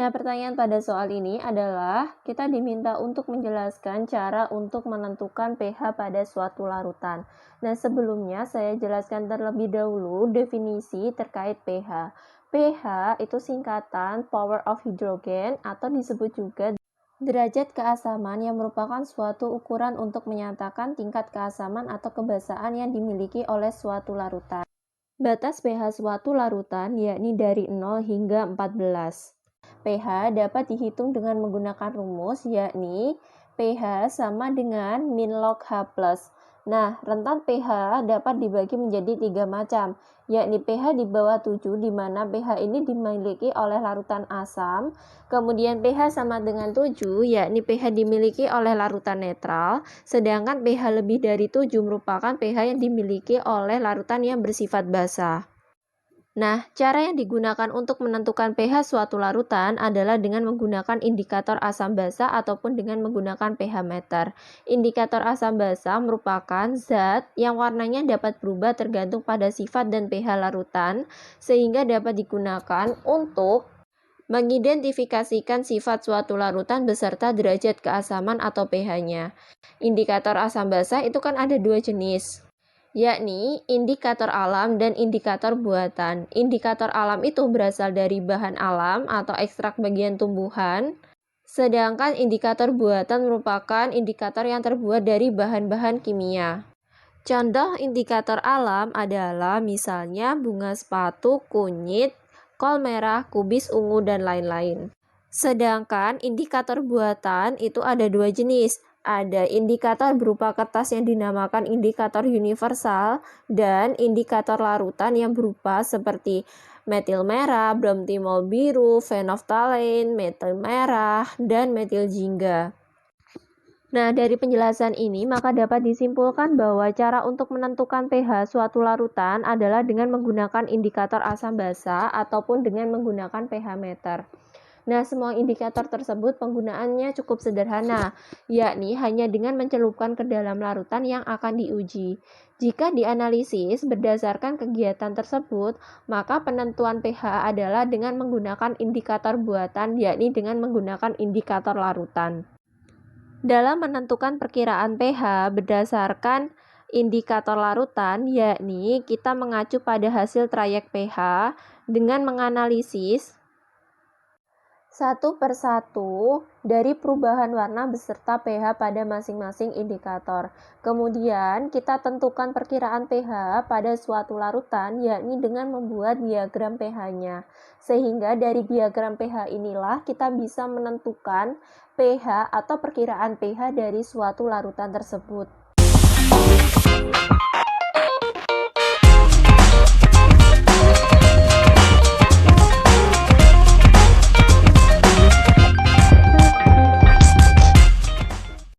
Nah, pertanyaan pada soal ini adalah kita diminta untuk menjelaskan cara untuk menentukan pH pada suatu larutan. Nah, sebelumnya saya jelaskan terlebih dahulu definisi terkait pH. pH itu singkatan power of hydrogen atau disebut juga derajat keasaman yang merupakan suatu ukuran untuk menyatakan tingkat keasaman atau kebasaan yang dimiliki oleh suatu larutan. Batas pH suatu larutan yakni dari 0 hingga 14. pH dapat dihitung dengan menggunakan rumus yakni pH sama dengan min log H+. Nah, rentan pH dapat dibagi menjadi 3 macam, yakni pH di bawah 7 di mana pH ini dimiliki oleh larutan asam, kemudian pH sama dengan 7 yakni pH dimiliki oleh larutan netral, sedangkan pH lebih dari 7 merupakan pH yang dimiliki oleh larutan yang bersifat basa. Nah, cara yang digunakan untuk menentukan pH suatu larutan adalah dengan menggunakan indikator asam basa ataupun dengan menggunakan pH meter. Indikator asam basa merupakan zat yang warnanya dapat berubah tergantung pada sifat dan pH larutan, sehingga dapat digunakan untuk mengidentifikasikan sifat suatu larutan beserta derajat keasaman atau pH-nya. Indikator asam basa itu kan ada dua jenis, yakni indikator alam dan indikator buatan. Indikator alam itu berasal dari bahan alam atau ekstrak bagian tumbuhan, sedangkan indikator buatan merupakan indikator yang terbuat dari bahan-bahan kimia. Contoh indikator alam adalah misalnya bunga sepatu, kunyit, kol merah, kubis ungu, dan lain-lain. Sedangkan indikator buatan itu ada dua jenis. Ada indikator berupa kertas yang dinamakan indikator universal dan indikator larutan yang berupa seperti metil merah, bromtimol biru, fenolftalein, metil merah, dan metil jingga. Nah, dari penjelasan ini maka dapat disimpulkan bahwa cara untuk menentukan pH suatu larutan adalah dengan menggunakan indikator asam basa ataupun dengan menggunakan pH meter. Nah, semua indikator tersebut penggunaannya cukup sederhana, yakni hanya dengan mencelupkan ke dalam larutan yang akan diuji. Jika dianalisis berdasarkan kegiatan tersebut, maka penentuan pH adalah dengan menggunakan indikator buatan, yakni dengan menggunakan indikator larutan. Dalam menentukan perkiraan pH berdasarkan indikator larutan, yakni kita mengacu pada hasil trayek pH dengan menganalisis satu per satu dari perubahan warna beserta pH pada masing-masing indikator. Kemudian kita tentukan perkiraan pH pada suatu larutan yakni dengan membuat diagram pH-nya. Sehingga dari diagram pH inilah kita bisa menentukan pH atau perkiraan pH dari suatu larutan tersebut.